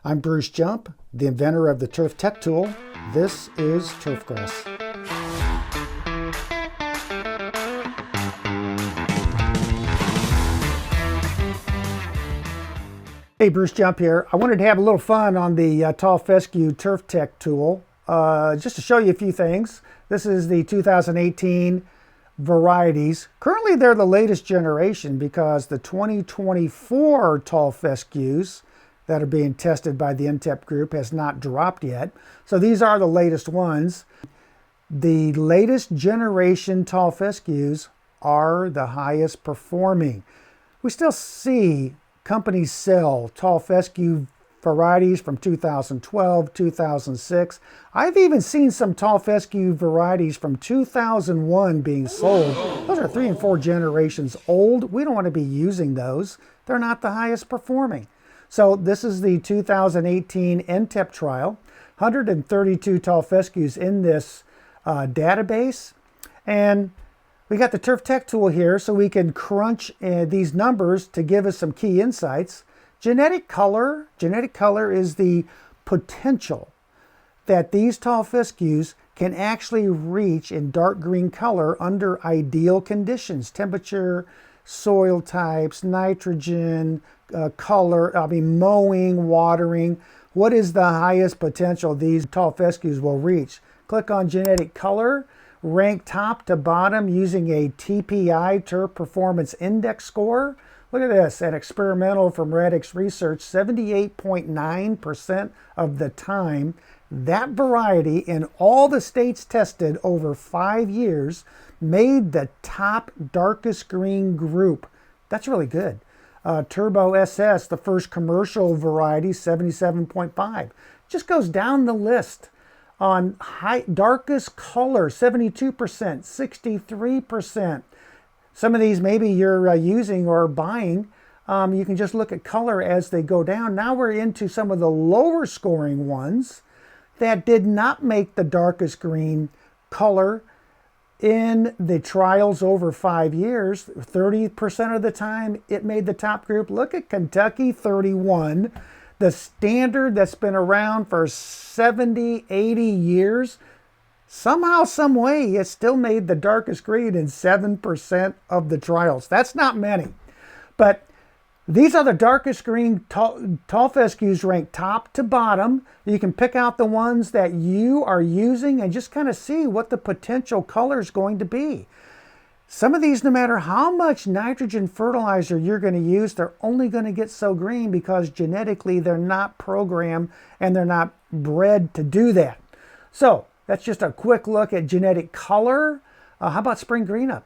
I'm Bruce Jump, the inventor of the Turf Tech tool. This is Turfgrass. Hey, Bruce Jump here. I wanted to have a little fun on the Tall Fescue Turf Tech tool, just to show you a few things. This is the 2018 varieties. Currently, they're the latest generation because the 2024 Tall Fescues that are being tested by the NTEP group has not dropped yet. So these are the latest ones. The latest generation Tall Fescues are the highest performing. We still see companies sell Tall Fescue varieties from 2012, 2006. I've even seen some Tall Fescue varieties from 2001 being sold. Those are 3 and 4 generations old. We don't want to be using those. They're not the highest performing. So this is the 2018 NTEP trial. 132 Tall Fescues in this database. And we got the Turf Tech tool here so we can crunch these numbers to give us some key insights. Genetic color is the potential that these Tall Fescues can actually reach in dark green color under ideal conditions, temperature, soil types, nitrogen, color, mowing, watering. What is the highest potential these Tall Fescues will reach? Click on genetic color, rank top to bottom using a TPI, Turf Performance Index score. Look at this, an experimental from Radix Research, 78.9% of the time, that variety in all the states tested over 5 years made the top darkest green group. That's really good. Turbo SS, the first commercial variety, 77.5. Just goes down the list. On darkest color, 72%, 63%. Some of these maybe you're using or buying. You can just look at color as they go down. Now we're into some of the lower scoring ones that did not make the darkest green color in the trials over 5 years. 30% of the time it made the top group. Look at Kentucky 31. The standard that's been around for 70, 80 years. Somehow, some way, it still made the darkest green in 7% of the trials. That's not many. But these are the darkest green tall fescues ranked top to bottom. You can pick out the ones that you are using and just kind of see what the potential color is going to be. Some of these, no matter how much nitrogen fertilizer you're going to use, they're only going to get so green because genetically they're not programmed and they're not bred to do that. So that's just a quick look at genetic color. How about spring green up?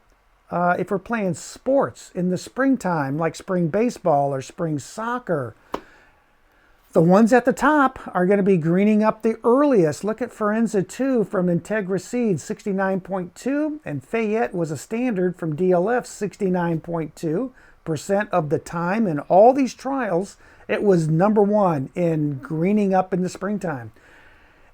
If we're playing sports in the springtime, like spring baseball or spring soccer, the ones at the top are going to be greening up the earliest. Look at Forenza 2 from Integra Seed, 69.2, and Fayette was a standard from DLF, 69.2% of the time. In all these trials, it was #1 in greening up in the springtime.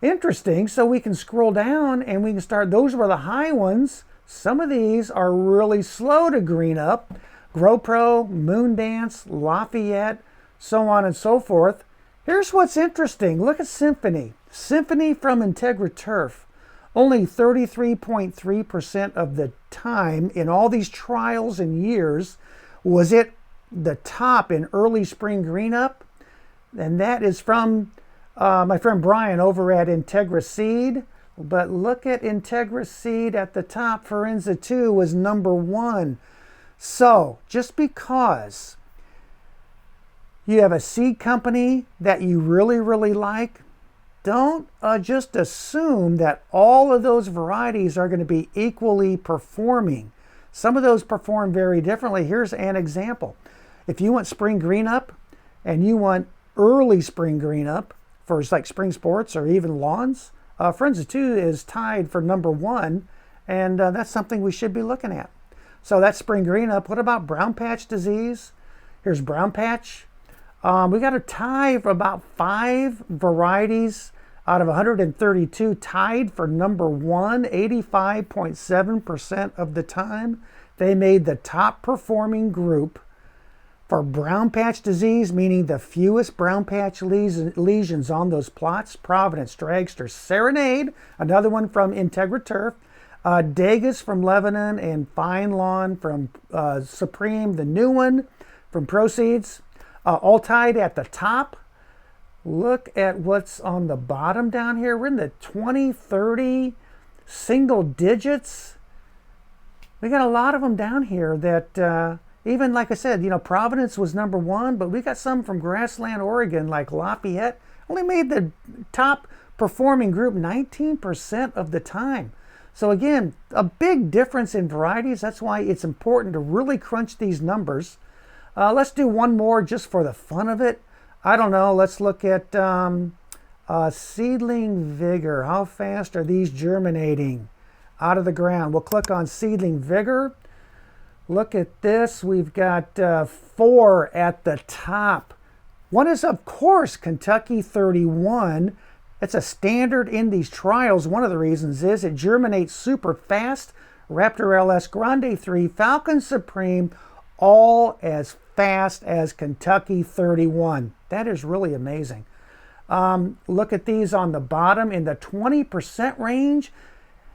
Interesting, so we can scroll down and we can start, those were the high ones. Some of these are really slow to green up. GrowPro, Moondance, Lafayette, so on and so forth. Here's what's interesting. Look at Symphony. Symphony from Integra Turf. Only 33.3% of the time in all these trials and years was it the top in early spring green up. And that is from my friend Brian over at Integra Seed. But look at Integra Seed at the top. Forenza 2 was #1. So just because you have a seed company that you really, really like, don't just assume that all of those varieties are going to be equally performing. Some of those perform very differently. Here's an example. If you want spring green up and you want early spring green up for like spring sports or even lawns, Forenza 2 is tied for #1, and that's something we should be looking at. So that's spring green up. What about brown patch disease? Here's brown patch. We got a tie for about 5 varieties out of 132 tied for #1, 85.7% of the time. They made the top performing group For brown patch disease, meaning the fewest brown patch lesions on those plots, Providence, Dragster, Serenade, another one from Integra Turf, Degas from Lebanon, and Fine Lawn from Supreme, the new one from Proceeds. All-Tide at the top. Look at what's on the bottom down here. We're in the 20, 30 single digits. We got a lot of them down here that even, like I said, you know, Providence was number one, but we got some from Grassland, Oregon, like Lafayette. Only made the top performing group 19% of the time. So again, a big difference in varieties. That's why it's important to really crunch these numbers. Let's do one more just for the fun of it. I don't know, let's look at seedling vigor. How fast are these germinating out of the ground? We'll click on seedling vigor. Look at this. We've got 4 at the top. One is, of course, Kentucky 31. It's a standard in these trials. One of the reasons is it germinates super fast. Raptor LS Grande 3, Falcon Supreme, all as fast as Kentucky 31. That is really amazing. Look at these on the bottom in the 20% range.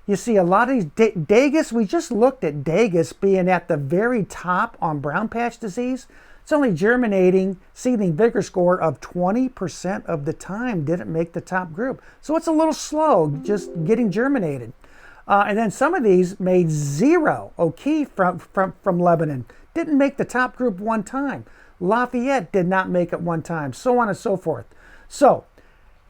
You see a lot of these Degas. We just looked at Degas being at the very top on brown patch disease. It's only germinating seedling vigor score of 20% of the time. Didn't make the top group. So it's a little slow just getting germinated. And then some of these made 0. O'Keefe from Lebanon didn't make the top group one time. Lafayette did not make it one time. So on and so forth. So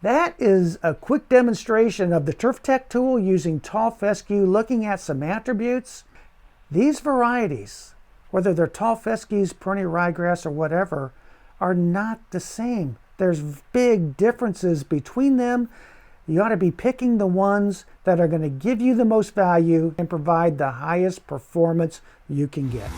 that is a quick demonstration of the TurfTech tool using Tall Fescue, looking at some attributes. These varieties, whether they're Tall Fescues, perennial ryegrass, or whatever, are not the same. There's big differences between them. You ought to be picking the ones that are going to give you the most value and provide the highest performance you can get.